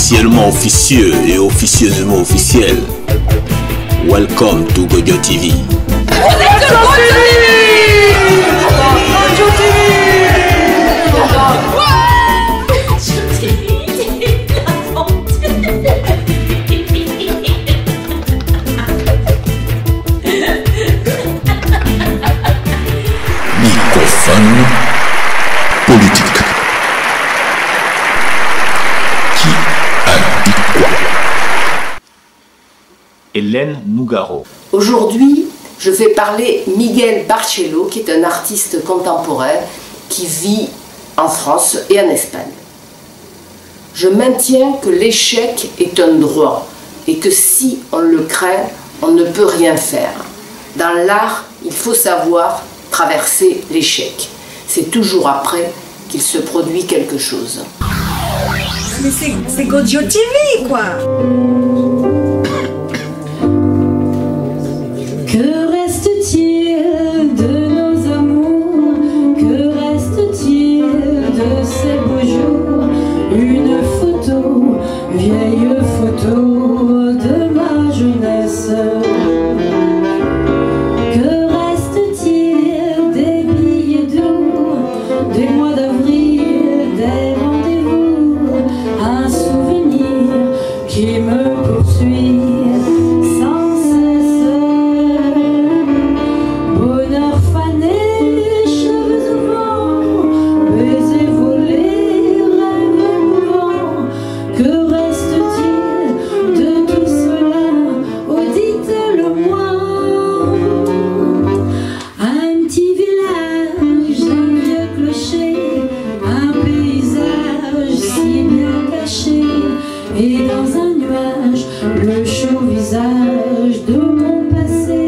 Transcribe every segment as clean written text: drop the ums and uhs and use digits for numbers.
officiellement officieux et officieusement officiel. Welcome to Godio TV. Microphone politique. Qui a dit quoi? Hélène Nougaro. Aujourd'hui, je vais parler Miguel Barceló, qui est un artiste contemporain qui vit en France et en Espagne. Je maintiens que l'échec est un droit et que si on le craint, on ne peut rien faire. Dans l'art, il faut savoir traverser l'échec. C'est toujours après qu'il se produit quelque chose. Mais c'est Godio TV, quoi! Que reste-t-il de nos amours? Que reste-t-il de ces beaux jours? Une photo, vieille photo de ma jeunesse. Que reste-t-il des billets doux, des mois d'avril, des rendez-vous? Un souvenir qui me poursuit sans cesse. Bonheur fané, cheveux au vent, baisers volés, rêves mouvants. Que reste-t-il de tout cela? Oh, dites-le-moi. Un petit village, un vieux clocher, un paysage si bien caché, et dans un nuage, le chaud visage de mon passé.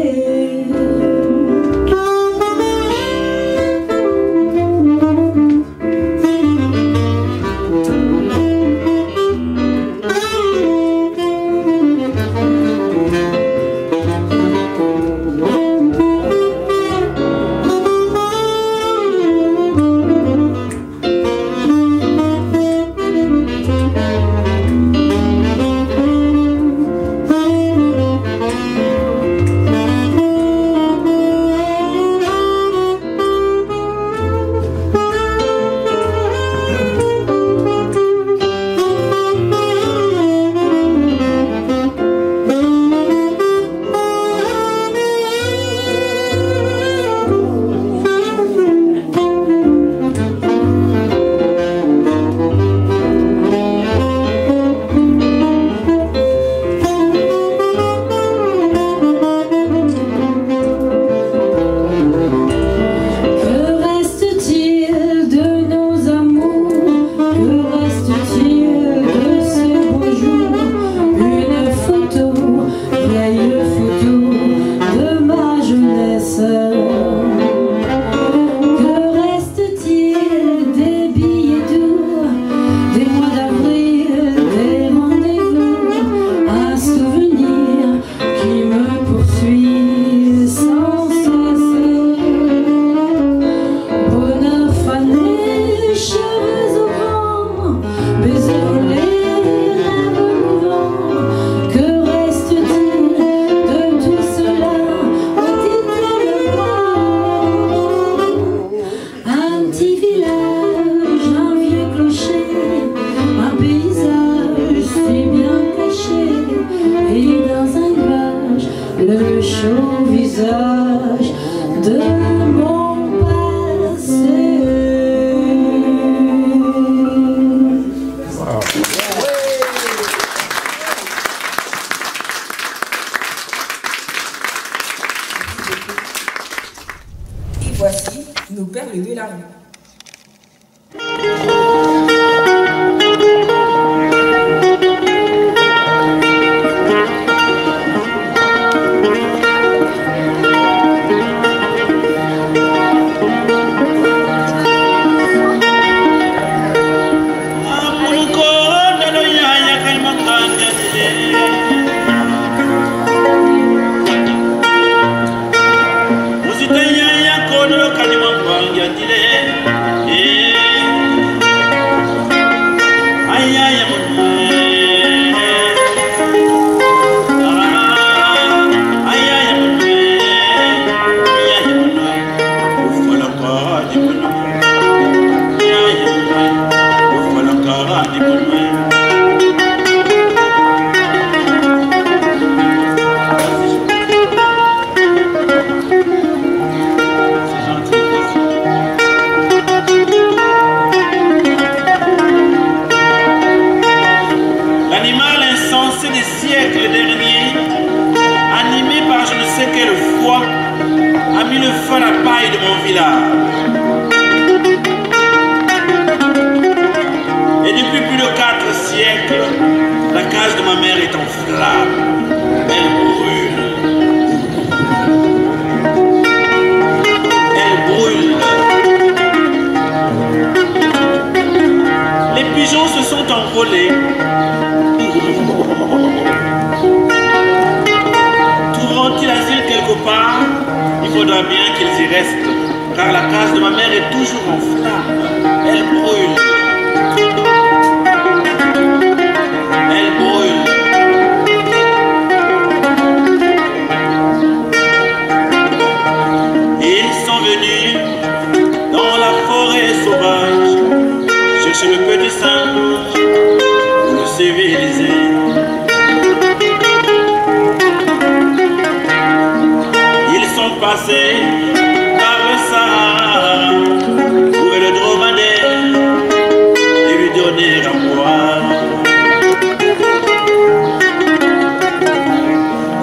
Le chaud visage de mon passé. Et voici nos perles de la rue. Ay, ay, ay, mis le feu à la paille de mon village. Et depuis plus de 4 siècles, la case de ma mère est en flammes. Elle brûle. Elle brûle. Les pigeons se sont envolés. Trouveront-ils asile quelque part? Il faudra bien qu'ils y restent, car la case de ma mère est toujours en flammes. Elle brûle. Elle brûle. Ils sont venus dans la forêt sauvage chercher le petit singe pour le civiliser. Ils sont passés par le Sahara, trouver le dromadaire et lui donner à boire.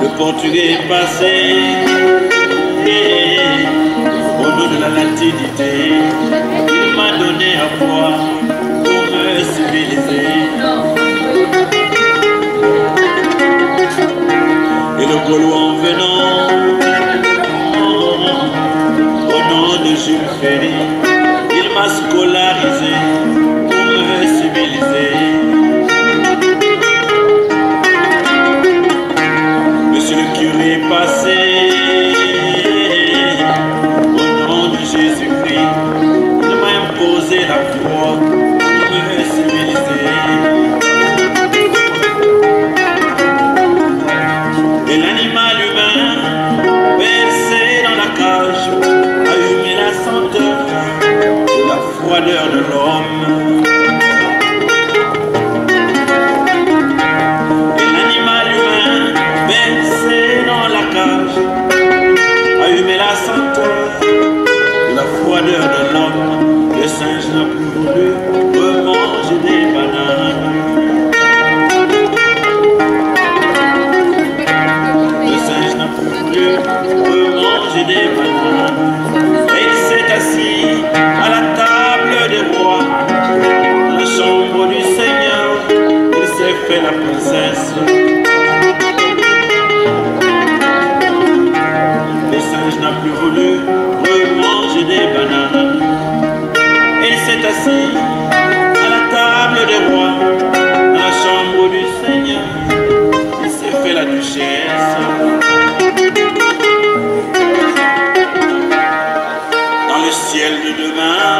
Le Portugais est passé au nom de la latinité. Il m'a donné à boire pour me civiliser. Et le Gaulois en venant au nom de Jules Ferry, il m'a scolarisé pour me civiliser. Monsieur le curé est passé au nom de Jésus-Christ, il m'a imposé la foi pour me civiliser. Et l'animal humain bercé dans la cage a humé la senteur de la froideur de l'homme. Et l'animal humain bercé dans la cage a humé la senteur de la froideur de l'homme. Le singe n'a plus voulu remanger des bananes. Manger des bananes. Et il s'est assis à la table des rois. Dans la chambre du Seigneur, il s'est fait la princesse. Le singe n'a plus voulu remanger des bananes. Et il s'est assis à la table des rois. Dans la chambre du Seigneur, il s'est fait la duchesse. Le ciel de demain,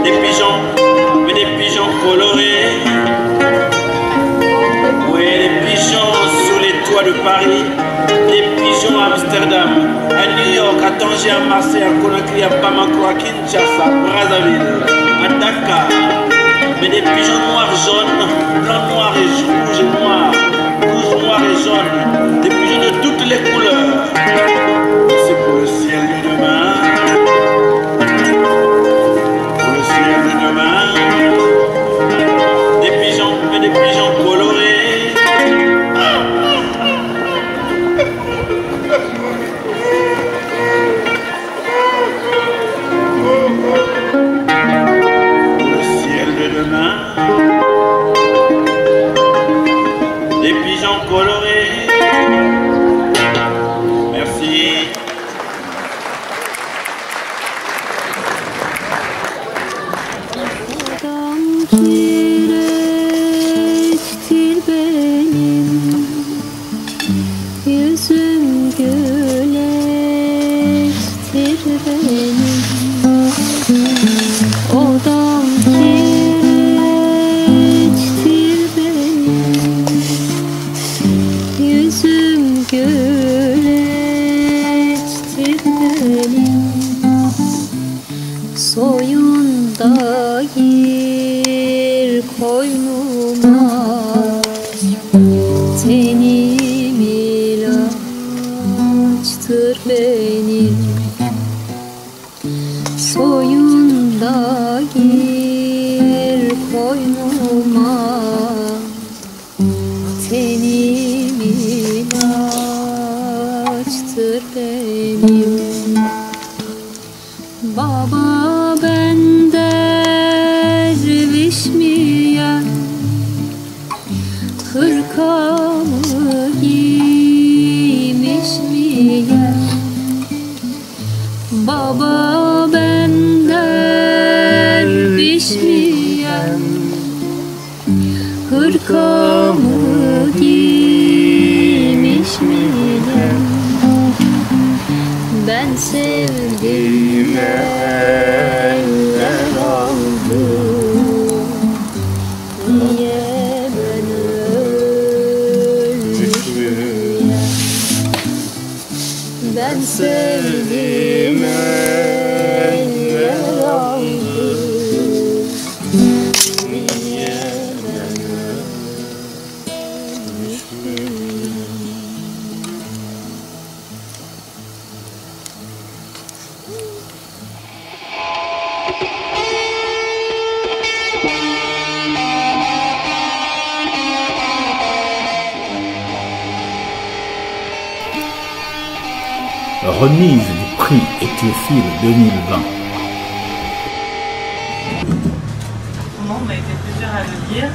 des pigeons, mais des pigeons colorés. Oui, des pigeons sous les toits de Paris, des pigeons à Amsterdam, à New York, à Tanger, à Marseille, à Conakry, à Bamako, à Kinshasa, à Brazzaville, à Dakar. Mais des pigeons noirs, jaunes, blancs, noirs et rouges et noirs, rouges, noirs et jaunes, des pigeons de toutes les couleurs. C'est pour le ciel de demain, pour le ciel de demain, des pigeons, mais des pigeons colorés. Pour le ciel de demain, des pigeons colorés. Merci. Kireçtir benim yüzüm, güleçtir benim odam, kireçtir benim yüzüm, güleçtir benim soyunda gir koynuma, tenim ilaçtır benim soyunda gir koynuma, tenim ilaçtır tenim Baba ben derviş miyim Hırkamı giymiş miyim Baba ben derviş miyim Hırkamı giymiş miyim Ben sevdiğime eller aldım Niye ben ölmüşüm Ben sevdiğime eller aldım Niye ben ölmüşüm Remise du prix Étiophile 2020. On a été plusieurs à le lire.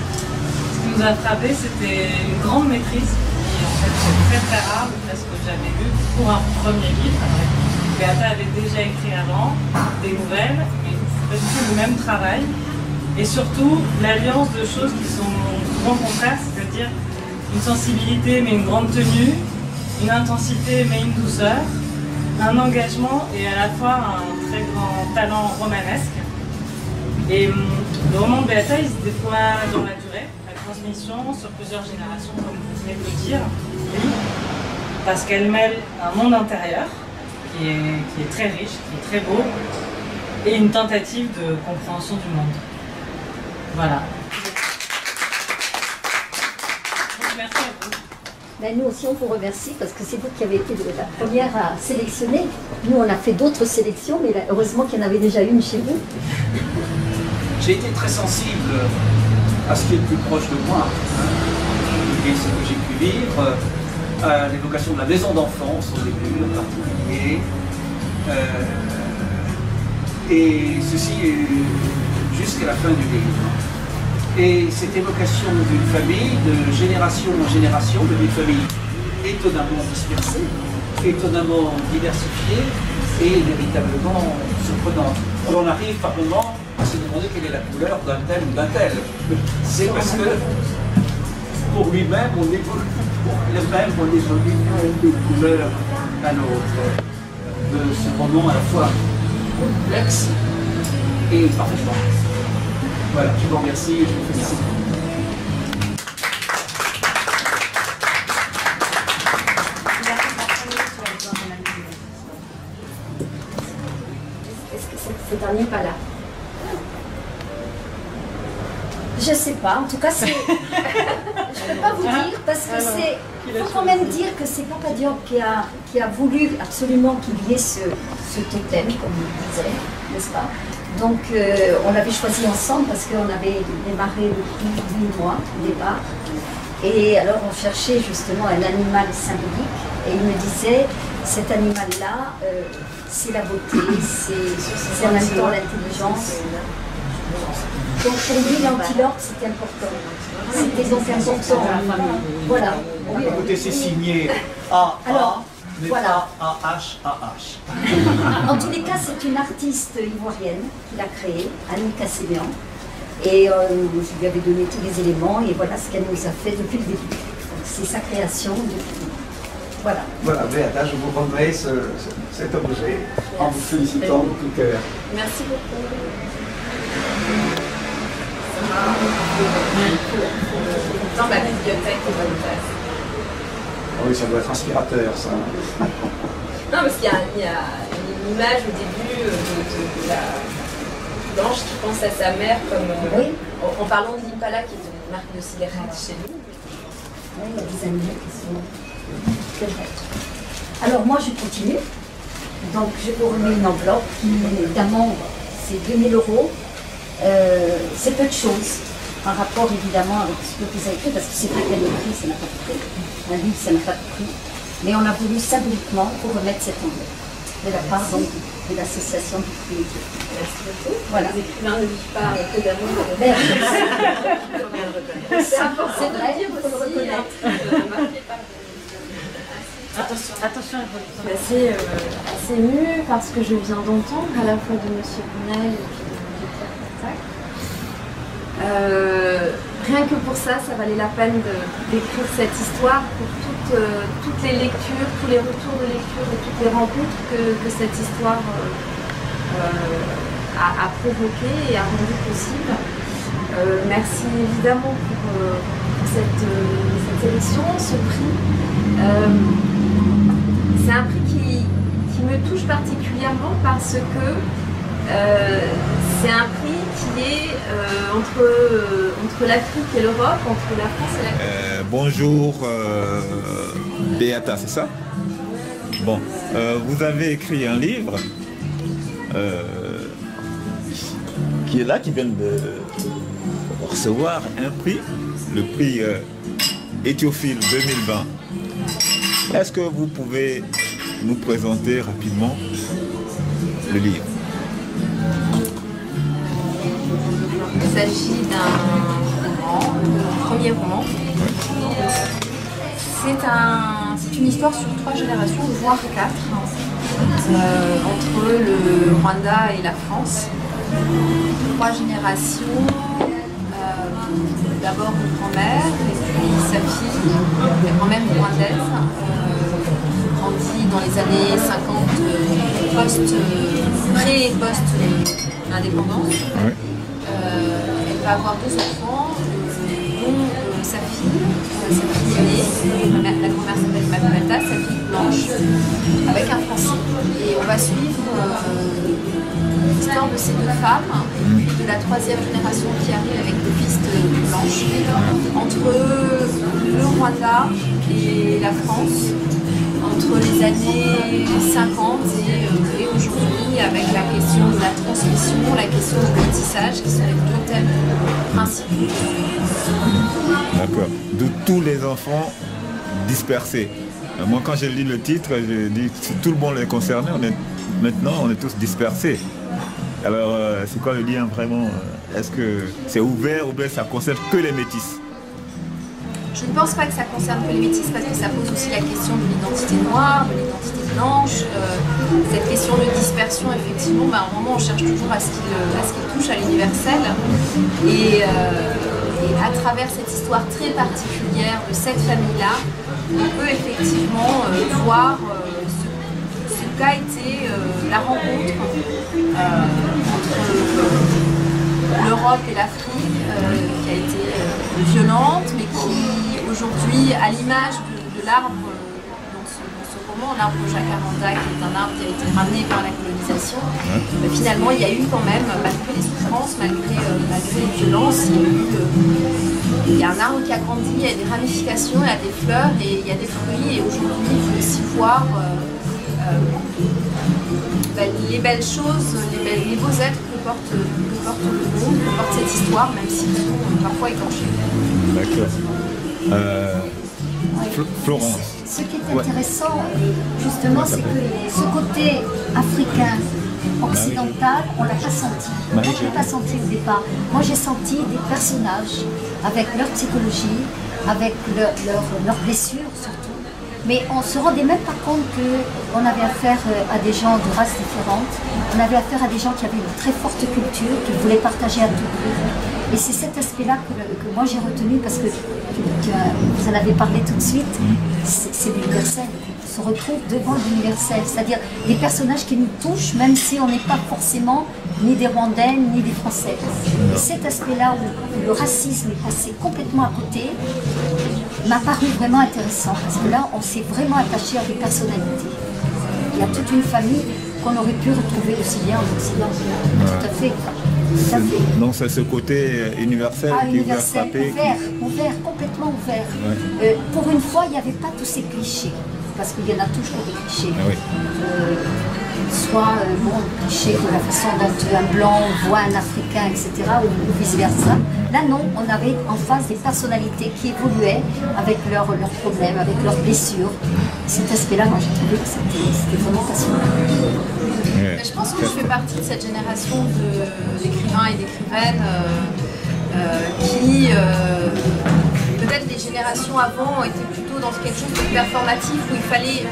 Ce qui nous a frappé, c'était une grande maîtrise, qui en fait c'est très rare, presque jamais vu, pour un premier livre. Beata avait déjà écrit avant des nouvelles, mais c'est pas du tout le même travail. Et surtout, l'alliance de choses qui sont souvent contraires, c'est-à-dire une sensibilité mais une grande tenue, une intensité mais une douceur, un engagement et à la fois un très grand talent romanesque. Et le roman de Beata, il se déploie dans la durée, la transmission sur plusieurs générations, comme vous venez de le dire, oui, parce qu'elle mêle un monde intérieur qui est très riche, qui est très beau, et une tentative de compréhension du monde. Voilà. Donc, merci à vous. Ben nous aussi on vous remercie parce que c'est vous qui avez été la première à sélectionner. Nous on a fait d'autres sélections mais là, heureusement qu'il y en avait déjà une chez vous. J'ai été très sensible à ce qui est le plus proche de moi, et ce que j'ai pu vivre, à l'évocation de la maison d'enfance au début en particulier. Et ceci jusqu'à la fin du livre. Et cette évocation d'une famille, de génération en génération, d'une famille étonnamment dispersée, étonnamment diversifiée et véritablement surprenante. On arrive par moments à se demander quelle est la couleur d'un tel ou d'un tel. C'est parce que pour lui-même, on évolue, pour lui-même, on évolue d'une couleur à l'autre. De ce roman à la fois complexe et parfaitement. Voilà, je vous remercie et je vous félicite. Est-ce que c'est un n'est pas là? Je sais pas, en tout cas c'est... Je peux pas vous dire parce que c'est... Il faut quand même dire que c'est Papa Diop qui a voulu absolument qu'il y ait ce totem, comme il disait, n'est-ce pas? Donc on l'avait choisi ensemble parce qu'on avait démarré depuis 8 mois au départ. Et alors on cherchait justement un animal symbolique et il me disait, cet animal-là, c'est la beauté, c'est en même temps l'intelligence. Donc pour lui l'antilope c'était important. C'était donc important. Voilà. Oui, écoutez, c'est signé A. Alors, mais voilà. pas AH. En tous les cas, c'est une artiste ivoirienne qui l'a créée, Annie Cassébian. Et je lui avais donné tous les éléments et voilà ce qu'elle nous a fait depuis le début. C'est sa création depuis. Voilà. Voilà, Beata, je vous rendrai cet objet en vous félicitant de tout cœur. Merci beaucoup. Dans ma bibliothèque au Bonneface. Oh oui, ça doit être inspirateur, ça. Non, parce qu'il y a une image au début de la Blanche qui pense à sa mère comme... Oui. En parlant de l'Impala, qui est une marque de cigarettes chez nous. Oui, il y a des animaux qui sont... C'est vrai. Alors moi, je continue. Donc, je vous remets une enveloppe qui, évidemment, c'est 2 000 €. C'est peu de choses, en rapport évidemment avec ce que vous avez fait, parce que c'est vrai qu'un écrit, ça n'a pas de prix. Un livre, ça n'a pas de prix. Mais on a voulu symboliquement pour remettre cet emblème de la part donc, de l'association du prix. Merci beaucoup. Voilà. Les écrivains ne vivent pas que d'amour. C'est important de le dire, il faut le reconnaître. Attention. Je suis assez émue parce que je viens d'entendre à la fois de M. Brunel et puis de Pierre Contact. Rien que pour ça, ça valait la peine d'écrire cette histoire pour toutes les lectures, tous les retours de lecture et toutes les rencontres que cette histoire a provoqué et a rendu possible. Merci évidemment pour cette sélection, ce prix. C'est un prix qui me touche particulièrement parce que c'est un prix qui est entre l'Afrique et l'Europe, entre la France et l'Afrique. Bonjour Beata, c'est ça? Bon, vous avez écrit un livre qui est là, qui vient de recevoir un prix, le prix Éthiophile 2020. Est-ce que vous pouvez nous présenter rapidement le livre? Il s'agit d'un roman, le premier roman. C'est une histoire sur 3 générations, voire 4, entre le Rwanda et la France. 3 générations, d'abord une grand-mère et puis sa fille, la grand-mère rwandaise, grandit dans les années 50, pré- et post-indépendance. Oui. Elle va avoir 2 enfants, dont sa fille aînée, la grand-mère s'appelle Makumata, sa fille Blanche, avec un Français. Et on va suivre l'histoire de ces 2 femmes, de la 3e génération qui arrive avec le fils de Blanche, entre le Rwanda et la France, entre les années 50 et aujourd'hui, avec la question de la transmission, la question du métissage, qui sont les 2 thèmes principaux. D'accord. De tous les enfants dispersés. Moi, quand j'ai lu le titre, j'ai dit que si tout le monde est concerné, maintenant on est tous dispersés. Alors, c'est quoi le lien vraiment? Est-ce que c'est ouvert ou bien ça concerne que les métis? Je ne pense pas que ça concerne que les métis parce que ça pose aussi la question de l'identité noire, de l'identité blanche, cette question de dispersion, effectivement, à un moment on cherche toujours à ce qu'il touche à l'universel. Et à travers cette histoire très particulière de cette famille-là, on peut effectivement voir ce qu'a été la rencontre entre l'Europe et l'Afrique, qui a été violente, mais qui aujourd'hui, à l'image de l'arbre dans ce roman, l'arbre Jacaranda, qui est un arbre qui a été ramené par la colonisation, finalement il y a eu quand même, malgré les souffrances, malgré les violences, il y a un arbre qui a grandi, il y a des ramifications, il y a des fleurs et il y a des fruits, et aujourd'hui il faut aussi voir les belles choses, les beaux êtres que porte le monde, que porte cette histoire, même s'ils sont parfois étanchés. D'accord. Florence. Ce qui est intéressant, justement, c'est que ce côté africain, occidental, on ne l'a pas senti. Moi, je ne l'ai pas senti au départ. Moi, j'ai senti des personnages avec leur psychologie, avec leurs blessures surtout. Mais on ne se rendait même pas compte qu'on avait affaire à des gens de races différentes. On avait affaire à des gens qui avaient une très forte culture, qui voulaient partager à tout prix. Et c'est cet aspect-là que moi j'ai retenu parce que vous en avez parlé tout de suite. C'est l'universel. On se retrouve devant l'universel. C'est-à-dire des personnages qui nous touchent, même si on n'est pas forcément ni des Rwandais, ni des Français. Et cet aspect-là où le racisme est passé complètement à côté, m'a paru vraiment intéressant, parce que là, on s'est vraiment attaché à des personnalités. Il y a toute une famille qu'on aurait pu retrouver aussi bien en Occident. Tout à fait. Tout à fait. Donc c'est ce côté universel qui vous a frappé. Ouvert, complètement ouvert. Ouais. Pour une fois, il n'y avait pas tous ces clichés, parce qu'il y en a toujours des clichés. Ah oui. Soit le cliché de la façon dont un blanc voit un africain, etc., ou vice-versa. Là non, on avait en face des personnalités qui évoluaient avec leurs problèmes, avec leurs blessures. cet aspect-là, moi j'ai trouvé que c'était vraiment passionnant. Mais je pense que je fais partie de cette génération d'écrivains et d'écrivaines qui, peut-être les générations avant, étaient plutôt dans quelque chose de performatif où il fallait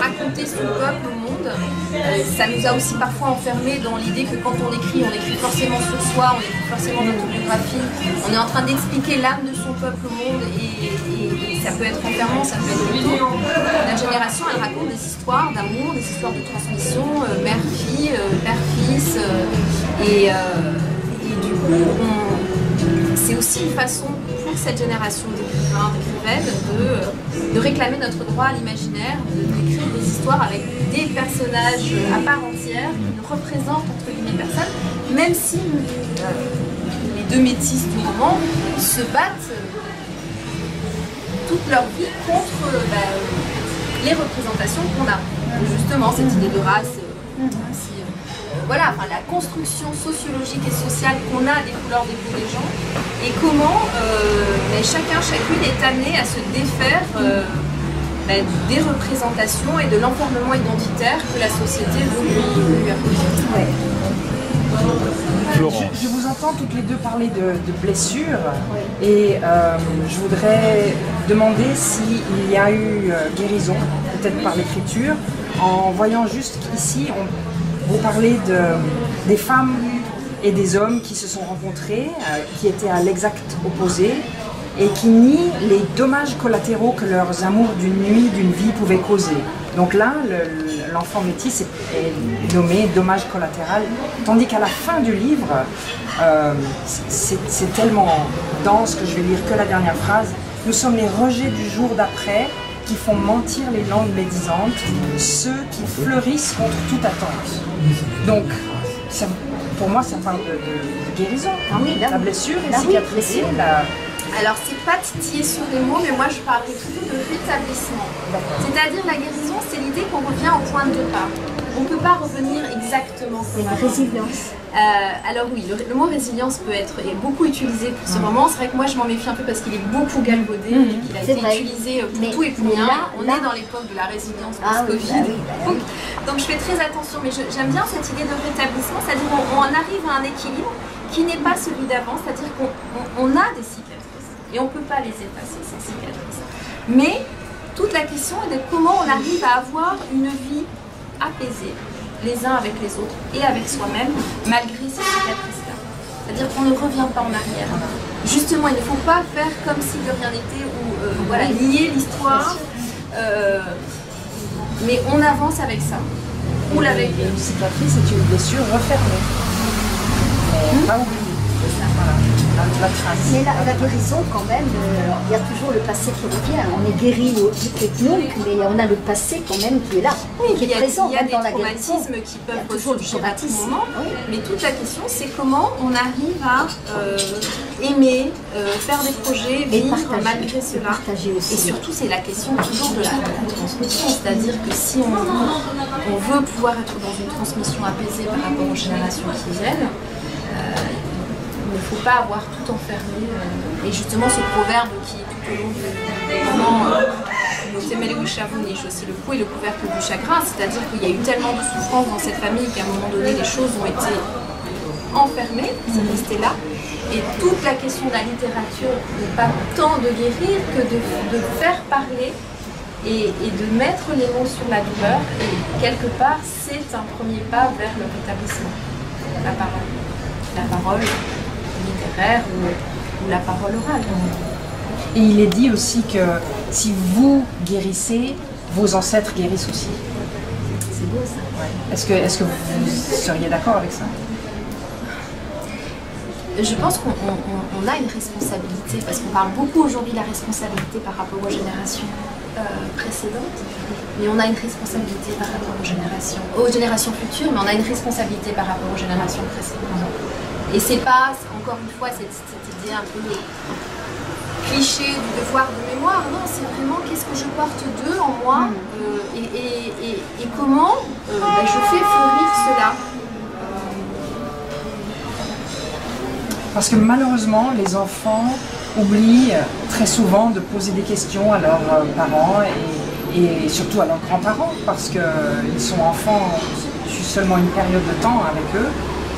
raconter son peuple au monde. Ça nous a aussi parfois enfermés dans l'idée que quand on écrit forcément sur soi, on écrit forcément notre biographie, on est en train d'expliquer l'âme de son peuple au monde et ça peut être enfermant, ça peut être plutôt. La génération, elle raconte des histoires d'amour, des histoires de transmission, mère-fille, père-fils, et du coup, c'est aussi une façon pour cette génération d'écrivains, d'écrivaines de réclamer notre droit à l'imaginaire, d'écrire des histoires avec des personnages à part entière qui nous représentent entre guillemets personne, même si les deux métisses du roman se battent toute leur vie contre les représentations qu'on a. Justement, cette idée de race, voilà, enfin, la construction sociologique et sociale qu'on a des couleurs des peaux des gens et comment chacun, chacune est amené à se défaire des représentations et de l'enfermement identitaire que la société veut lui apposer. Je vous entends toutes les deux parler de blessures et je voudrais demander s'il y a eu guérison, peut-être par l'écriture, en voyant juste qu'ici, vous parlez des femmes et des hommes qui se sont rencontrés, qui étaient à l'exact opposé et qui nient les dommages collatéraux que leurs amours d'une nuit, d'une vie pouvaient causer. Donc là, l'enfant métis est nommé dommage collatéral, tandis qu'à la fin du livre, c'est tellement dense que je vais lire que la dernière phrase. Nous sommes les rejets du jour d'après qui font mentir les langues médisantes, ceux qui fleurissent contre toute attente. Donc, pour moi, ça parle de guérison. Ah oui, la blessure est cicatrisée. Alors, c'est pas titiller sur les mots, mais moi je parlerais plutôt de rétablissement. C'est-à-dire, la guérison, c'est l'idée qu'on revient au point de départ. On ne peut pas revenir exactement comme la résilience. Alors oui, le mot résilience est beaucoup utilisé pour ce moment. C'est vrai que moi je m'en méfie un peu parce qu'il est beaucoup galvaudé et qu'il a été utilisé pour tout et pour rien. On est dans l'époque de la résilience post-Covid. Donc je fais très attention, mais j'aime bien cette idée de rétablissement, c'est-à-dire qu'on arrive à un équilibre qui n'est pas celui d'avant, c'est-à-dire qu'on a des cicatrices et on ne peut pas les effacer, ces cicatrices. Mais toute la question est de comment on arrive à avoir une vie apaisée les uns avec les autres et avec soi-même malgré ces cicatrices-là. C'est-à-dire qu'on ne revient pas en arrière. Justement, il ne faut pas faire comme si de rien n'était ou voilà, lier l'histoire, mais on avance avec ça. Ou avec une cicatrice, c'est une blessure refermée. Mais pas oubliée. La trace. Mais la guérison, quand même, il y a toujours le passé qui revient. On est guéri au technique, mais on a le passé quand même qui est là, qui est présent dans la guérison. Il y a des traumatismes qui peuvent ressurgir à tout moment, mais toute la question, c'est comment on arrive à aimer, faire des projets, vivre malgré cela. Et surtout, c'est la question toujours de la transmission, c'est-à-dire que si on veut pouvoir être dans une transmission apaisée par rapport aux générations qui viennent, il ne faut pas avoir tout enfermé. Et justement, ce proverbe qui, tout au long du roman, aussi le coup et le couvercle du chagrin, c'est-à-dire qu'il y a eu tellement de souffrance dans cette famille qu'à un moment donné, les choses ont été enfermées, c'est resté là. Et toute la question de la littérature n'est pas tant de guérir que de faire parler et de mettre les mots sur la douleur. Et quelque part, c'est un premier pas vers le rétablissement. La parole littéraire ou la parole orale. Et il est dit aussi que si vous guérissez, vos ancêtres guérissent aussi. C'est beau ça. Ouais. Est-ce que vous seriez d'accord avec ça? Je pense qu'on a une responsabilité, parce qu'on parle beaucoup aujourd'hui de la responsabilité par rapport aux générations précédentes, mais on a une responsabilité par rapport aux générations futures, mais on a une responsabilité par rapport aux générations précédentes. Et c'est pas, encore une fois, cette idée un peu cliché du devoir de mémoire, non, c'est vraiment qu'est-ce que je porte d'eux en moi et comment je fais fleurir cela. Parce que malheureusement, les enfants oublient très souvent de poser des questions à leurs parents et surtout à leurs grands-parents, parce qu'ils sont enfants, je suis seulement une période de temps avec eux,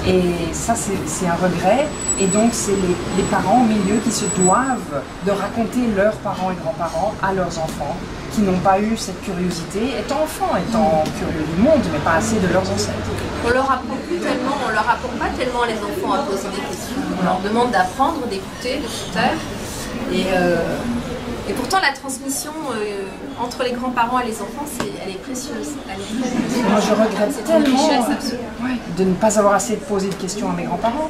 et ça c'est un regret, et donc c'est les parents au milieu qui se doivent de raconter leurs parents et grands-parents à leurs enfants, qui n'ont pas eu cette curiosité, étant enfants, étant curieux du monde, mais pas assez de leurs ancêtres. On leur apprend plus tellement, on leur apprend pas tellement les enfants à poser des questions. On leur demande d'apprendre, d'écouter, de se taire. Et pourtant la transmission entre les grands-parents et les enfants, elle est précieuse. Elle est très précieuse. Moi je regrette C'est une tellement richesse absolue. de ne pas avoir assez posé de questions à mes grands-parents.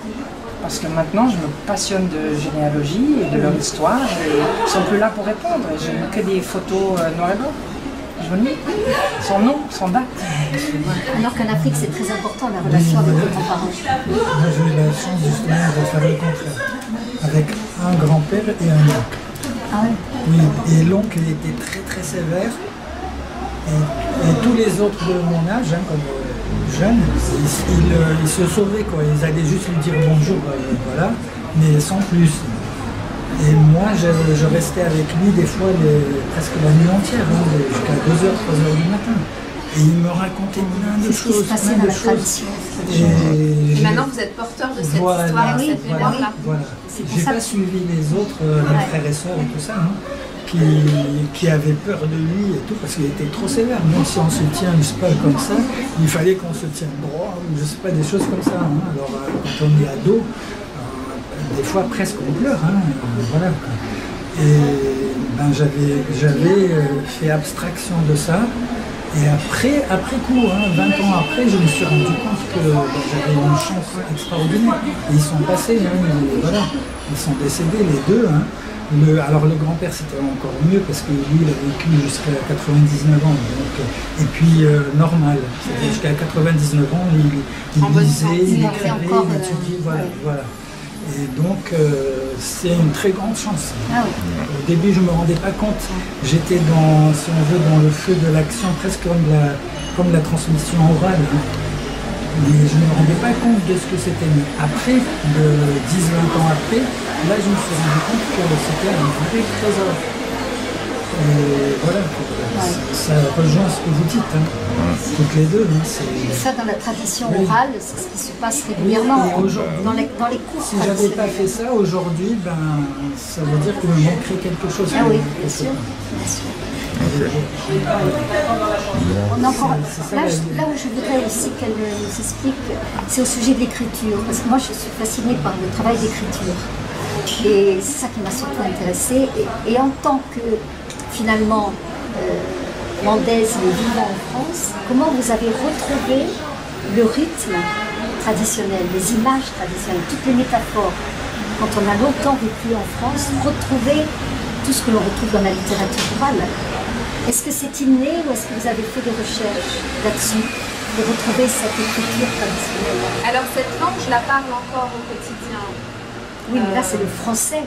Parce que maintenant je me passionne de généalogie et de leur histoire et ils sont plus là pour répondre. Je n'ai que des photos noir et blanc. Jolies, sans nom, sans date. Alors qu'en Afrique, c'est très important la relation avec les grands-parents. Moi, j'ai eu la chance justement de faire le contraire, avec un grand-père et un oncle. Ah ouais. Oui, et l'oncle était très très sévère. Et tous les autres de mon âge, hein, comme jeunes, ils se sauvaient, quoi. Ils allaient juste lui dire bonjour, voilà, mais sans plus. Et moi, je restais avec lui des fois presque la nuit entière, hein, jusqu'à 2h, 3h du matin. Et il me racontait plein de choses. Plein de choses. Et maintenant, vous êtes porteur de cette histoire, de cette mémoire-là. Voilà. J'ai pas suivi les autres, mes frères et sœurs et tout ça, hein, qui avaient peur de lui et tout, parce qu'il était trop sévère. Même si on se tient, je sais pas, comme ça, il fallait qu'on se tienne droit, ou je sais pas, des choses comme ça. Hein. Alors, quand on est ado, des fois presque on pleure, hein, voilà. Et ben, j'avais fait abstraction de ça. Et après coup, hein, 20 ans après, je me suis rendu compte que j'avais une chance extraordinaire. Et ils sont passés, hein, voilà. Ils sont décédés les deux. Hein. Alors le grand-père c'était encore mieux parce que lui il a vécu jusqu'à 99 ans. Donc, et puis normal, c'est-à-dire jusqu'à 99 ans, il lisait, il écrivait, il étudiait, voilà. Et donc, c'est une très grande chance. Ah oui. Au début, je ne me rendais pas compte. J'étais dans, si on veut, dans le feu de l'action, presque comme la transmission orale. Mais je ne me rendais pas compte de ce que c'était. Mais après, 10-20 ans après, là, je me suis rendu compte que c'était un vrai trésor. Et voilà, ça rejoint ce que vous dites, hein. Toutes les deux. Hein, ça, dans la tradition orale, c'est ce qui se passe régulièrement dans les cours. Si je n'avais pas fait ça aujourd'hui, ben, ça veut dire qu'il me manquerait quelque chose. Ah oui, bien sûr. Bien sûr. Là où je voudrais aussi qu'elle nous explique, c'est au sujet de l'écriture. Parce que moi, je suis fascinée par le travail d'écriture. Et c'est ça qui m'a surtout intéressée. Et en tant que, finalement, landaise et vivant en France, comment vous avez retrouvé le rythme traditionnel, les images traditionnelles, toutes les métaphores, quand on a longtemps vécu en France, retrouver tout ce que l'on retrouve dans la littérature orale. Est-ce que c'est inné ou est-ce que vous avez fait des recherches là-dessus, de retrouver cette écriture traditionnelle? Alors cette langue, je la parle encore au quotidien. Oui, mais là c'est le français.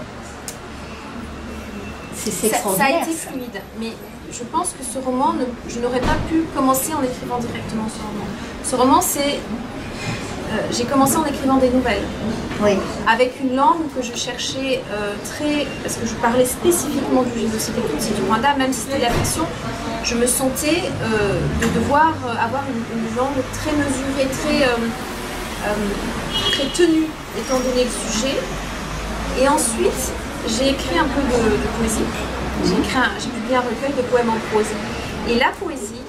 C'est extraordinaire. Ça a été fluide, mais je pense que ce roman, je n'aurais pas pu commencer en écrivant directement ce roman. Ce roman, c'est... j'ai commencé en écrivant des nouvelles, oui, avec une langue que je cherchais parce que je parlais spécifiquement du génocide des Tutsis du Rwanda, même si c'était de la fiction, je me sentais de devoir avoir une langue très mesurée, très tenue, étant donné le sujet. Et ensuite, j'ai écrit un peu de poésie. J'ai publié un recueil de poèmes en prose. Et la poésie,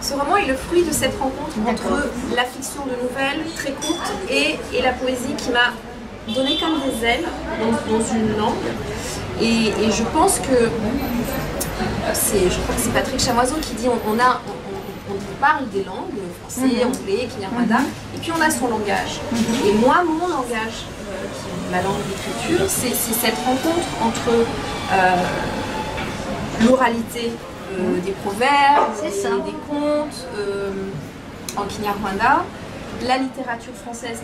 ce roman est le fruit de cette rencontre entre la fiction de nouvelles très courte et la poésie qui m'a donné comme des ailes dans une langue. Et je pense que je crois que c'est Patrick Chamoiseau qui dit on parle des langues, français, anglais, kinyarwanda, et puis on a son langage. Et moi, mon langage, ma langue d'écriture, c'est cette rencontre entre l'oralité des proverbes, des contes en kinyarwanda, la littérature française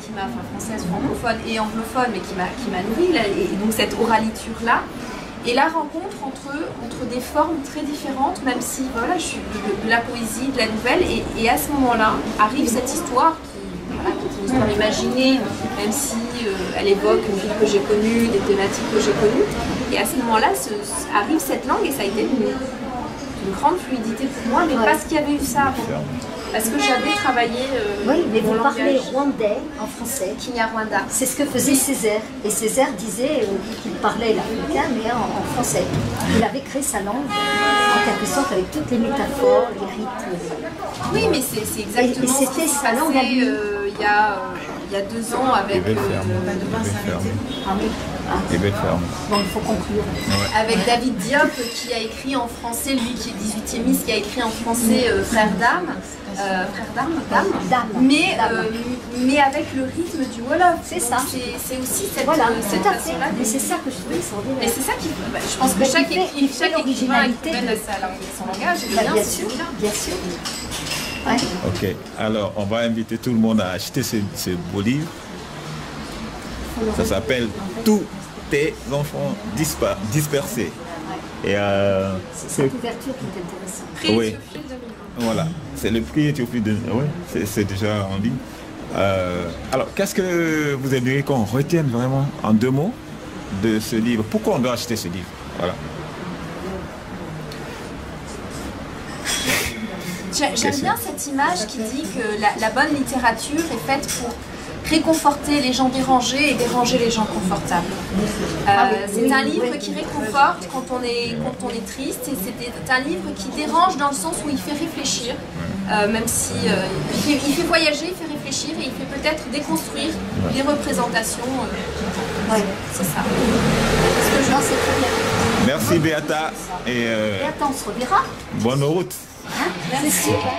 française, francophone et anglophone, mais qui m'a nourrie, et donc cette oraliture-là, et la rencontre entre des formes très différentes, même si voilà, je suis de la poésie, de la nouvelle, et à ce moment-là arrive cette histoire qui est une histoire imaginée, même si elle évoque une ville que j'ai connue, des thématiques que j'ai connues, et à ce moment-là arrive cette langue, et ça a été une grande fluidité pour moi, mais parce qu'il y avait eu ça avant. Parce que j'avais travaillé. Oui, mais vous parlez rwandais en français. Kinyarwanda. C'est ce que faisait Césaire. Et Césaire disait qu'il parlait l'africain, mais en français. Il avait créé sa langue, en quelque sorte, avec toutes les métaphores, les rythmes. Oui, mais c'est exactement et c'était sa langue à lui. Il y a 2 ans avec. Et belle ferme. Bon, il faut conclure. Ouais. Avec David Diop qui a écrit en français, lui qui est 18e, qui a écrit en français Frère d'âme. Mais avec le rythme du Wolof. C'est ça. C'est aussi cette tout à fait. façon-là. Mais c'est ça que je trouvais extraordinaire. Et c'est ça qui. Je pense que chaque écrivain de son langage. Bien sûr, bien sûr. Ouais. Ok, alors on va inviter tout le monde à acheter ce beau livre. Ça s'appelle Tous tes enfants dispersés. Et c'est cette ouverture qui est intéressante. Oui. Voilà, c'est le prix Théophile de... Oui, c'est déjà en ligne. Alors, qu'est-ce que vous aimeriez qu'on retienne vraiment en 2 mots de ce livre? Pourquoi on doit acheter ce livre? Voilà. J'aime bien cette image qui dit que la bonne littérature est faite pour réconforter les gens dérangés et déranger les gens confortables. C'est un livre qui réconforte quand on est triste, et c'est un livre qui dérange dans le sens où il fait réfléchir, même si il fait voyager, il fait réfléchir et il fait peut-être déconstruire des représentations. C'est ça. Ce que je pense, c'est très bien. Merci Béata. Et Béata, on se reverra. Bonne route. Hein? C'est super.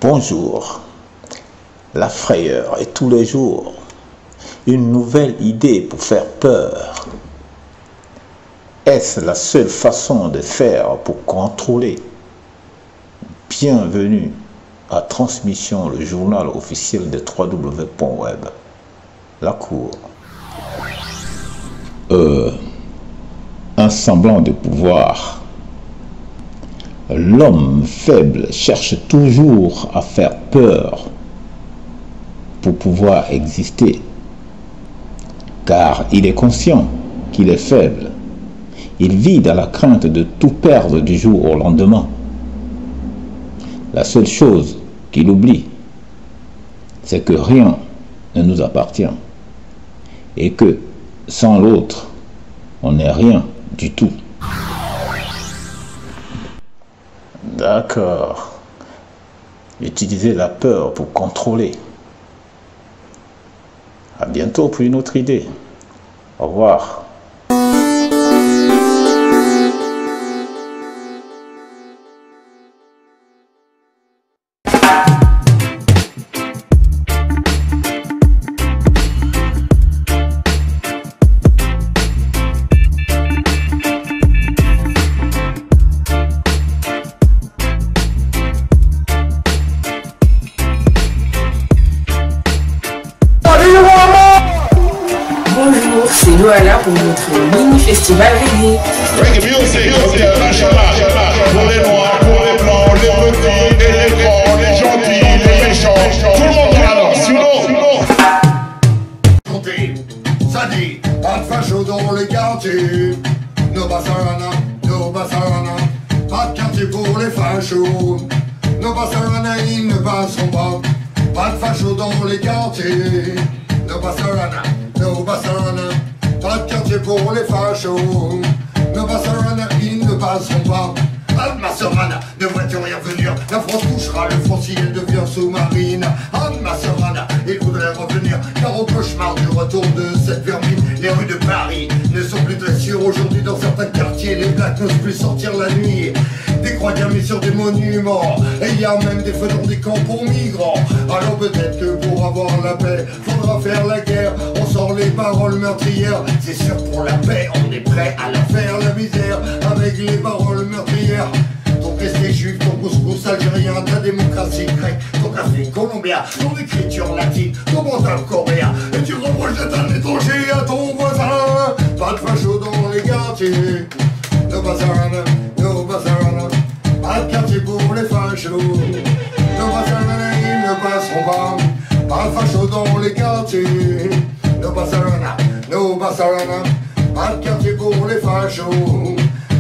Bonjour, la frayeur est tous les jours une nouvelle idée pour faire peur. Est-ce la seule façon de faire pour contrôler? Bienvenue à Transmission, le journal officiel de www.web. La cour. Un semblant de pouvoir. L'homme faible cherche toujours à faire peur pour pouvoir exister, car il est conscient qu'il est faible. Il vit dans la crainte de tout perdre du jour au lendemain. La seule chose qu'il oublie, c'est que rien ne nous appartient et que sans l'autre, on n'est rien du tout. D'accord. Utiliser la peur pour contrôler. À bientôt pour une autre idée. Au revoir. C'est Loala pour notre mini-festival reggae. Reggae music, pour les noirs, pour les blancs, les petits et les grands, les gentils, les méchants, tout le monde balance, sinon. Ça dit, pas de facho dans les quartiers. No Basarana, pas de quartier pour les fachos. No Basarana, ils ne passeront pas. Pas de facho dans les quartiers. No Basarana, pas de quartier pour les fachos. No Basarana, ils ne passeront pas. Pas de Masserana, de voituriers venir La France touchera le front si elle devient sous-marine. Ah ma sœur Anna, il voudrait revenir, car au cauchemar du retour de cette vermine, les rues de Paris ne sont plus très sûres aujourd'hui. Dans certains quartiers, les blacks n'osent plus sortir la nuit. Des croix gammées sur des monuments, et il y a même des feux dans des camps pour migrants. Alors peut-être que pour avoir la paix, faudra faire la guerre. On sort les paroles meurtrières, c'est sûr pour la paix, on est prêt à la faire la misère. Avec les paroles meurtrières, ton resté juif, ton couscous algérien, ta démocratie grecque, ton café colombien, ton écriture latine, ton mental coréen. Et tu reproches d'être un étranger à ton voisin. Pas de facho dans les quartiers, no bazarana, no bazarana. Pas de quartier pour les fachos, no bazarana, ils ne passeront pas. Pas de facho dans les quartiers, no bazarana, no bazarana. Pas de quartier pour les fachos,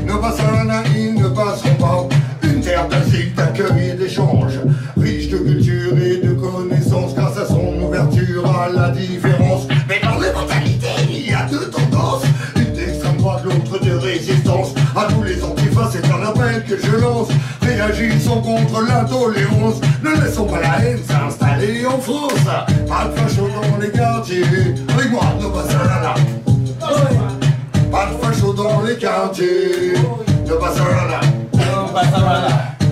no bazarana, ils ne passeront pas. Une terre d'asile, d'accueil et d'échange, riche de culture et de connaissances, grâce à son ouverture à la différence. Mais dans les mentalités, il y a deux tendances, une d'extrême droite, l'autre de résistance. À tous les antifas, c'est un appel que je lance. Réagissons contre l'intolérance, ne laissons pas la haine s'installer en France. Pas de facho dans les quartiers, avec moi, no bazarana. Pas de facho dans les quartiers, no bazarana.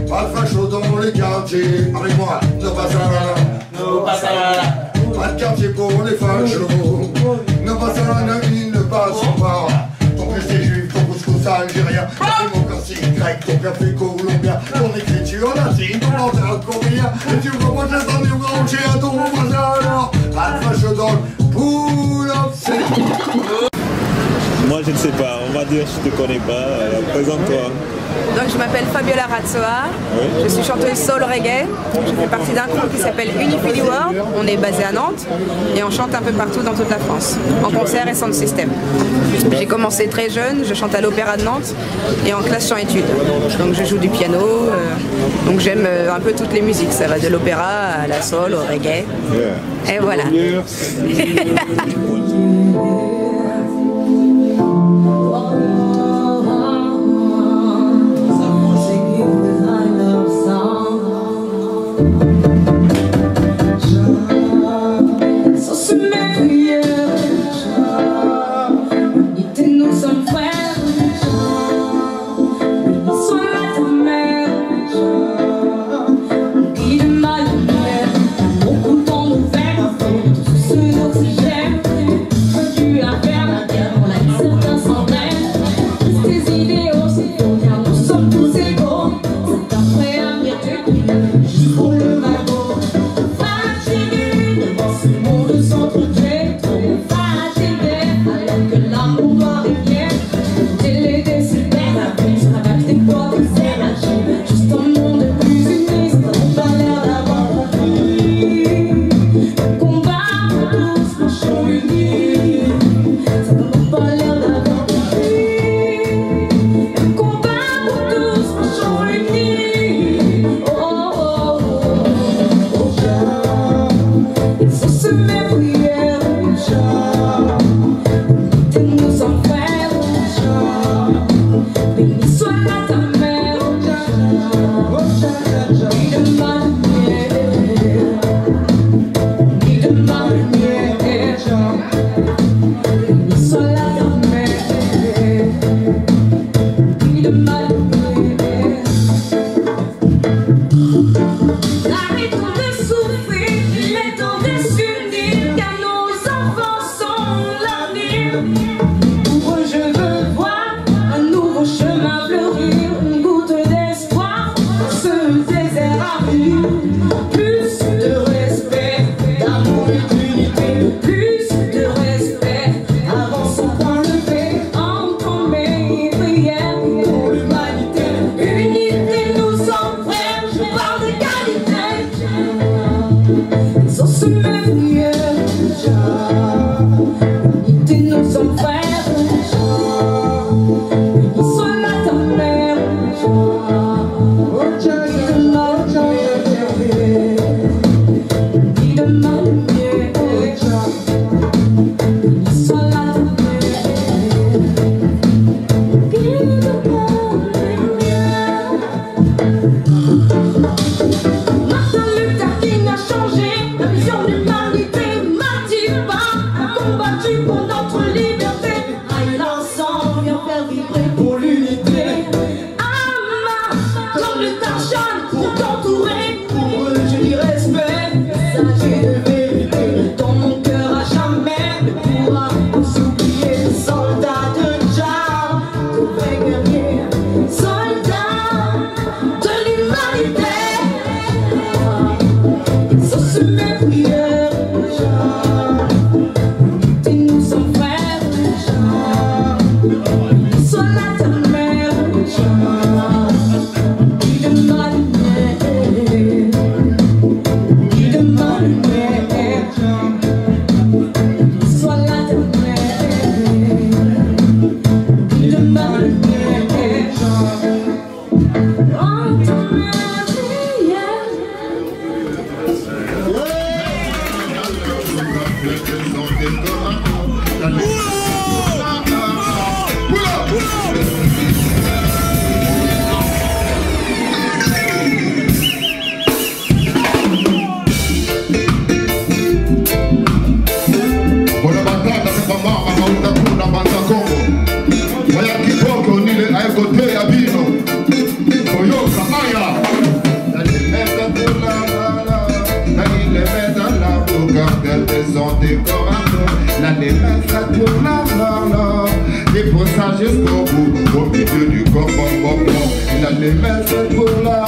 Pas de facho dans les quartiers, avec moi, no bazarana, no bazarana. Pas de quartier pour les fachos, no bazarana, ils ne passeront pas. Ton resté juif, ton couscous algérien, ta démocratie grecque, ton café colombien, ton écriture latine, ton mental coréen. Et tu reproches d'être un débranché à ton voisin alors. Pas de facho dans le pull-up. Moi je ne sais pas, on va dire je te connais pas, présente-toi. Donc je m'appelle Fabiola Razzoa, je suis chanteuse soul reggae, je fais partie d'un groupe qui s'appelle Unifili World, on est basé à Nantes et on chante un peu partout dans toute la France, en concert et sound system. J'ai commencé très jeune, je chante à l'Opéra de Nantes et en classe chant-études, donc je joue du piano, donc j'aime un peu toutes les musiques, ça va de l'opéra à la soul, au reggae, et voilà. L'amour doit régner, j'ai les décidés, la vie, avec tes poids, maison décorateur. L'année est faite pour la. Et pour ça jusqu'au bout, au milieu du corps, l'année est faite pour la.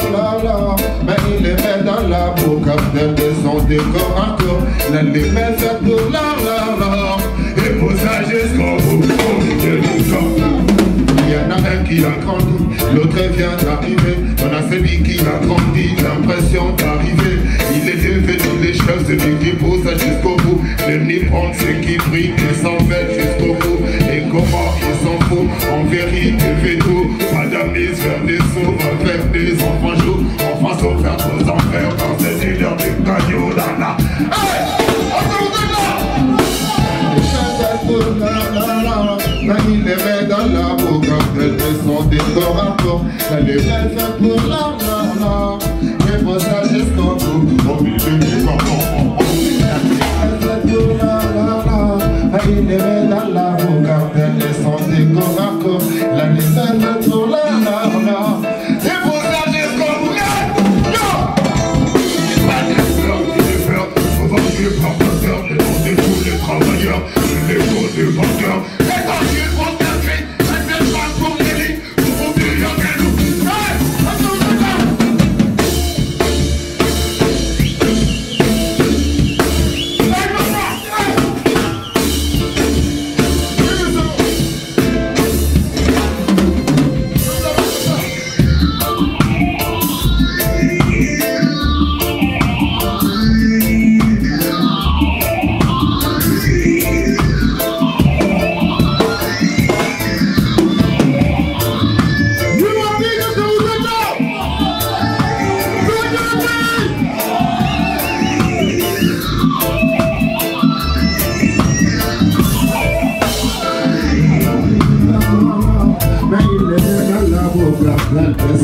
Mais il les met dans la boucle de son décorateur. L'année est faite pour la. Et pour ça jusqu'au bout, au milieu du corps. Il y en a un qui a grandi, l'autre vient d'arriver. On a celui qui a grandi, l'impression d'arriver. Il est devenu les choses de qui pousse jusqu'au bout. Le nez prend ce qui brille et s'en fait jusqu'au bout. Et comment ils s'en foutent, en vérité fait tout. Madame mise vers des sauts avec des enfants jouent. Enfants sont faire aux enfers dans ces délires de cailloux là. Hey! Il les met dans la boucle de son décorateur. Elle les met pour la. Et pour ça jusqu'au bout, au milieu du corps. Il les met dans la boucle de son décorateur. Elle les met pour la. Et pour ça jusqu'au bout. Pas de peur, de peur. Souvent je suis pas peur, mais on est tous les travailleurs. Je les vois des vendeurs.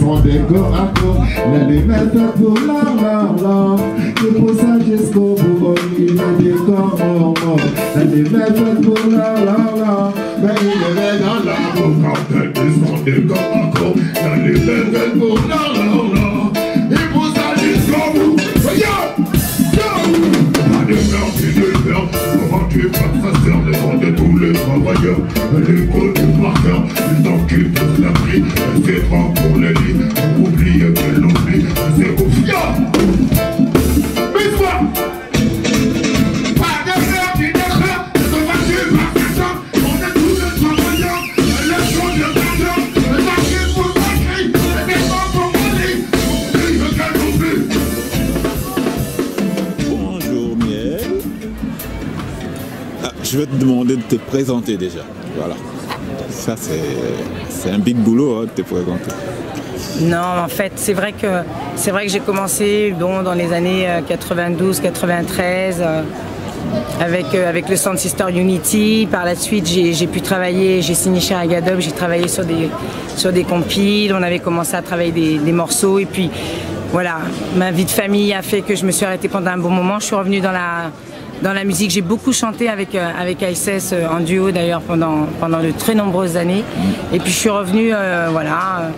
Son décorateur, l'année est pour la. Et pour ça jusqu'au bout, il est décor mort. L'année est pour la. Mais il est dans la boucle de son décorateur. L'année est pour la. Et pour ça jusqu'au bout, pas de peur, tu de peur. Comment tu pas traceur le nom de tous les travailleurs. L'écho du marqueur, le temps qu'il pose la prix. C'est trop pour les lits, on oublie que l'oubli, c'est confiant. Mais toi, pas de peur, tu de peur. Comment tu pas traceur, on est tous les travailleurs. Le son de traceur, le temps qu'il pose la prix. C'est trop pour les lits, on oublie que l'oubli. Bonjour Miel. Je vais te demander de te présenter déjà. Voilà. Ça c'est un big boulot hein, de te présenter. Non, en fait, c'est vrai que j'ai commencé dans les années 92-93 avec le Sound Sister Unity. Par la suite, j'ai pu travailler, j'ai signé chez Agadub, j'ai travaillé sur des compiles. On avait commencé à travailler des morceaux et puis voilà, ma vie de famille a fait que je me suis arrêtée pendant un bon moment. Je suis revenue dans la musique. J'ai beaucoup chanté avec ASS en duo d'ailleurs pendant de très nombreuses années. Et puis je suis revenue, voilà,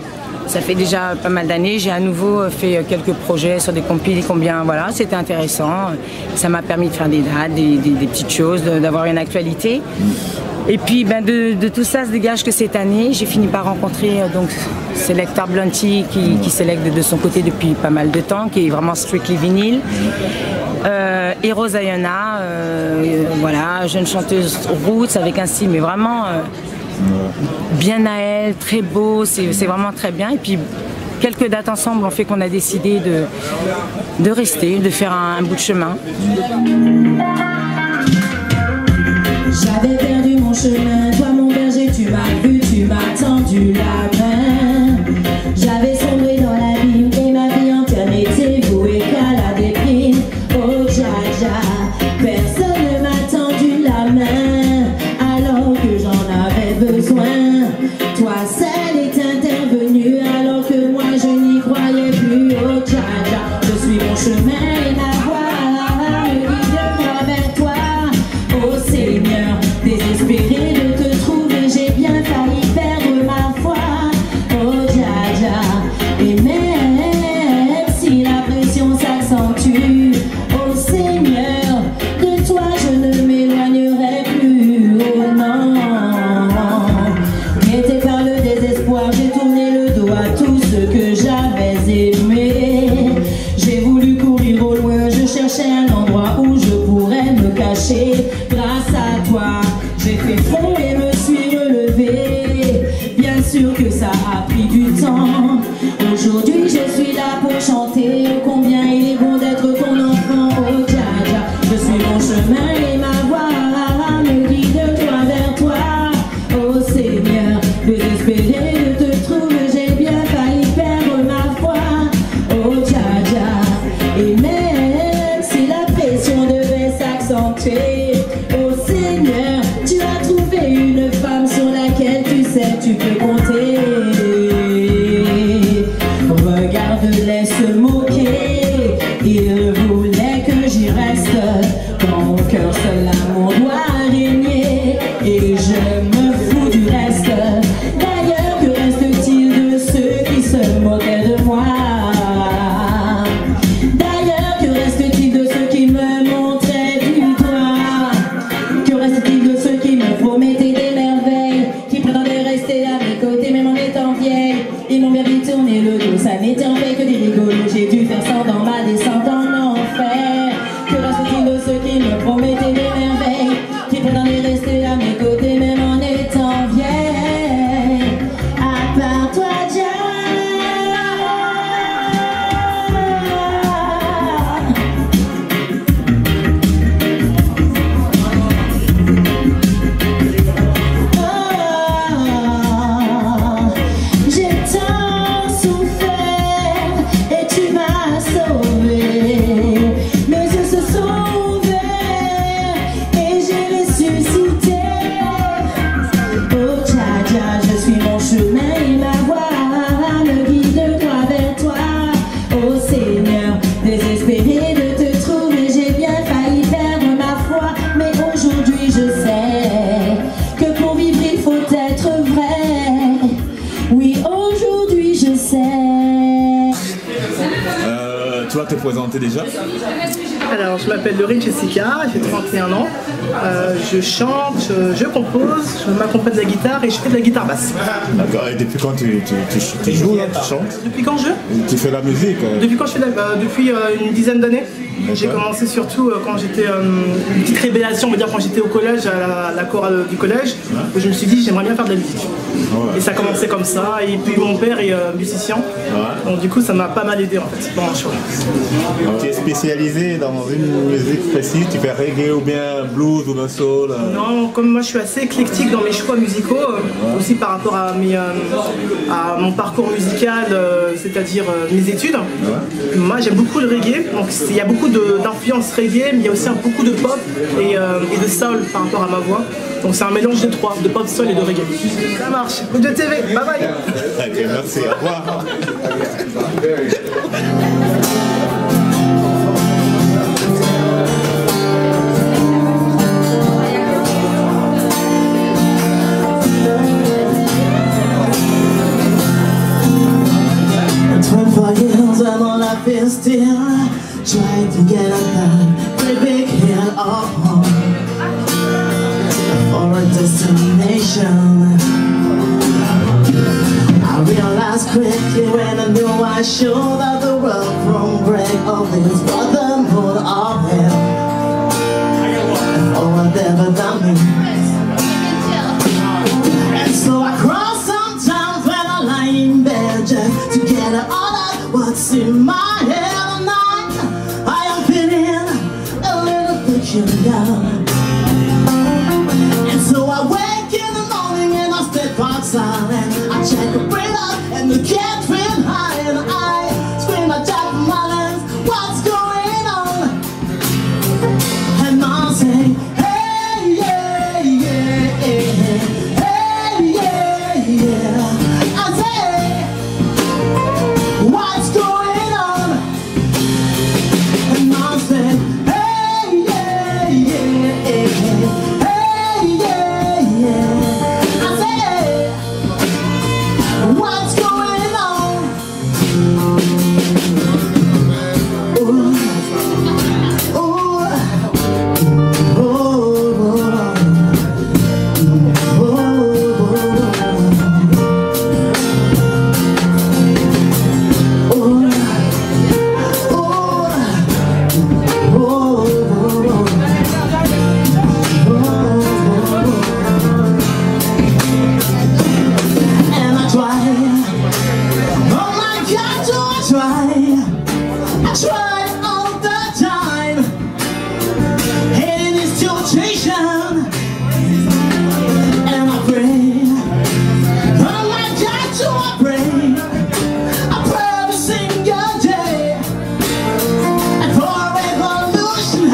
ça fait déjà pas mal d'années. J'ai à nouveau fait quelques projets sur des compiles, combien, voilà, c'était intéressant. Ça m'a permis de faire des dates, des petites choses, d'avoir une actualité. Et puis de tout ça se dégage que cette année, j'ai fini par rencontrer donc Selector Blunty qui sélecte de son côté depuis pas mal de temps, qui est vraiment strictly vinyle. Hero Zayona, voilà, jeune chanteuse roots avec un style mais vraiment bien à elle, très beau, c'est vraiment très bien. Et puis quelques dates ensemble ont fait qu'on a décidé de rester, de faire un bout de chemin. J'avais perdu mon chemin, toi mon berger, tu m'as vu, tu m'as tendu la main. J'avais sombré dans l'abîme et ma vie entière n'était vouée qu'à la déprime. Oh Jaja, personne ne m'a tendu la main alors que j'en avais besoin. Toi seul est intervenu alors que moi je n'y croyais plus. Oh Jaja, je suis mon chemin et ma voie, guide-moi vers toi. Oh Seigneur, désespéré de te trouver, j'ai bien failli que j'avais aimé. J'ai voulu courir au loin, je cherchais un endroit où je pourrais me cacher. Grâce à toi, j'ai fait front et me suis relevée. Bien sûr que ça a pris du temps. Aujourd'hui je suis là pour chanter combien il est bon d'être ton enfant. Oh Dja Dja, je suis mon chemin et ma voix me guide toi vers toi. Oh Seigneur, désespéré de te trouver, j'ai bien failli perdre ma foi. Oh Dja Dja, et même si la pression devait s'accentuer, oh Seigneur, tu as trouvé une femme sur laquelle tu sais tu peux compter. Regarde-les se moquer, ils voulaient que j'y reste. Dans mon cœur seul l'amour doit régner, et je me fous du reste. D'ailleurs, que reste-t-il de ceux qui se moquaient de moi? D'ailleurs, que reste-t-il de ceux qui me montraient du doigt? Que reste-t-il de ceux qui me promettaient des merveilles, qui prétendaient rester à mes côtés même en étant vieille? Ils m'ont bien vite tourné le dos, ça n'était en fait que des rigolos. J'ai dû faire ça dans ma descente en enfer. Que reste-t-il de ceux qui me promettaient des merveilles, qui prétendaient rester à mes côtés même en étant vieille? À part toi, Dja. Tu vas te présenter déjà? Alors, je m'appelle Laurie Jessica, j'ai 31 ans. Je chante, je compose, je m'accompagne de la guitare et je fais de la guitare basse. D'accord, et depuis quand tu joues, là, tu chantes? Depuis quand Tu fais la musique? Depuis quand je fais depuis une dizaine d'années. J'ai commencé surtout quand j'étais une petite révélation, on va dire, quand j'étais au collège, à la chorale du collège, où je me suis dit j'aimerais bien faire de la musique. Et ça a commencé comme ça, et puis mon père est musicien, donc du coup ça m'a pas mal aidé en fait dans mon choix. Tu es spécialisé dans une musique précise, tu fais reggae ou bien blues ou bien soul? Non, comme moi je suis assez éclectique dans mes choix musicaux, aussi par rapport à mon parcours musical, c'est-à-dire mes études. Moi j'aime beaucoup le reggae, donc il y a beaucoup d'influence reggae, mais il y a aussi beaucoup de pop et de soul par rapport à ma voix. Donc c'est un mélange des trois, de pop, soul et de reggae. Ça marche. Coup de TV, bye bye. Ok, merci, au revoir. Still trying to get a great big hill of home for a destination. I realized quickly when I knew I should that the world from break of this brotherhood of hell. Oh, whatever that means. And so I cry sometimes when I lie in bed just to get all of what's in my head. And so I wake in the morning and I step outside and I check the brain up and the cat feeling high and I scream at top of my lungs, what's going on? And I say, hey, yeah, yeah, yeah, hey, yeah, yeah. I say, what's going on? And I say, try all the time. Hating this temptation, and I pray. Oh my God, so I pray. I pray every single day, and for a revolution.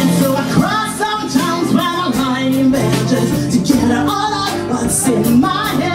And so I cry sometimes when I'm lying in bed just to get all out what's in my head.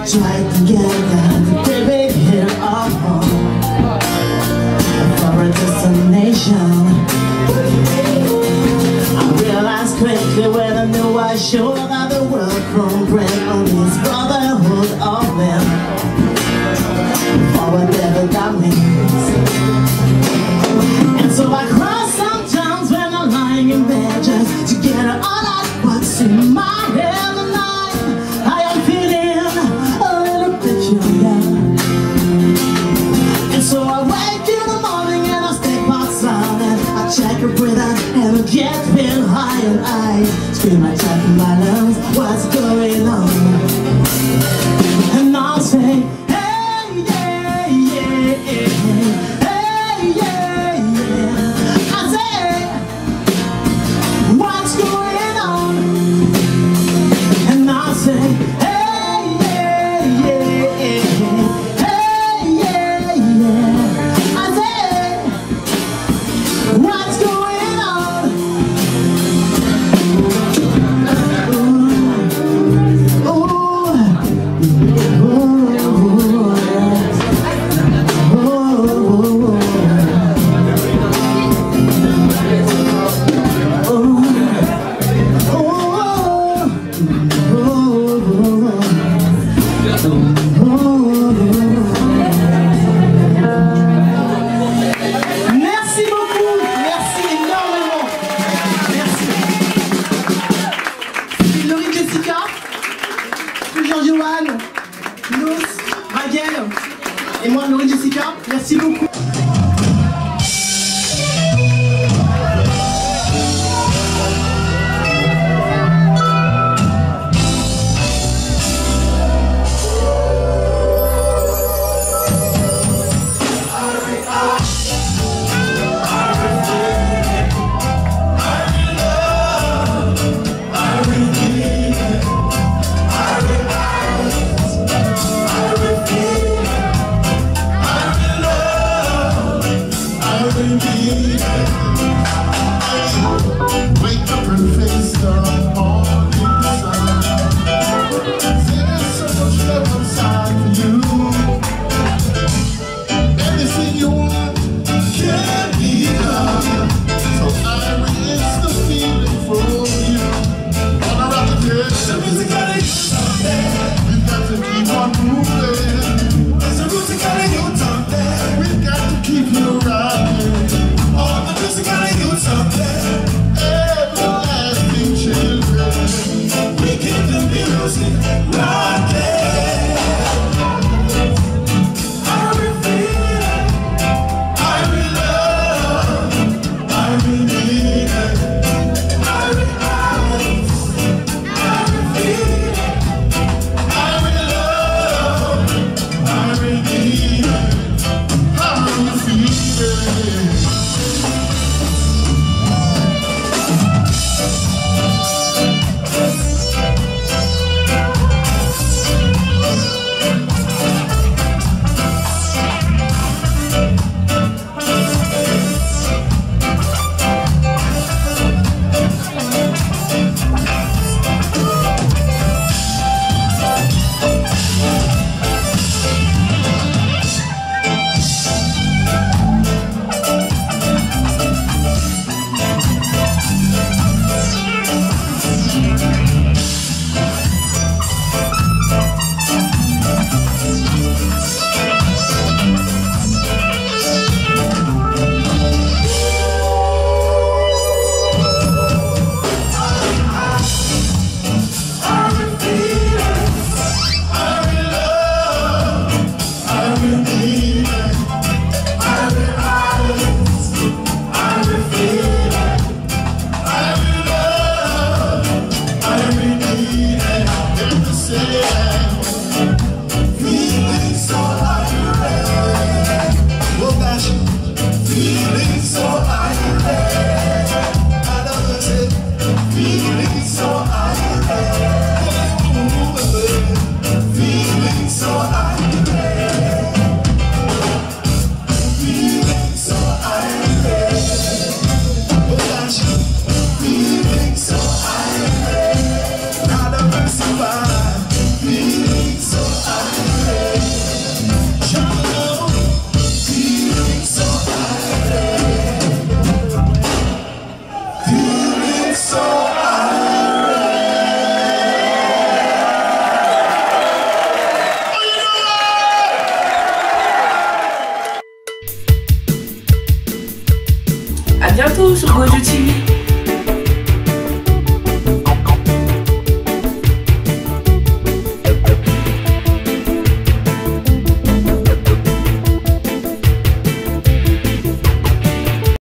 Try to get that big hit up for a destination. I realized quickly when I knew I showed that the world from great on this brotherhood of men. For whatever that means. And so I cry sometimes when I'm lying in bed just to get all out what's in my head. So I wake in the morning and I step outside and I check a breath out and I get real high and I scream at top of my lungs, what's going on? And I'll say, hey, yeah, yeah, yeah, hey, yeah, yeah. I say, what's going on? And I'll say, hey, yeah, yeah, yeah. What's going on? Et moi, Laurie Jessica, merci beaucoup. Wake up and face the morning sun. There's so much love inside for you. Anything you want can be done. So I release the feeling for you. All around the day, the music got it. We've got to keep on moving. There's a music got it. We've got to keep you rocking. All the music got it. so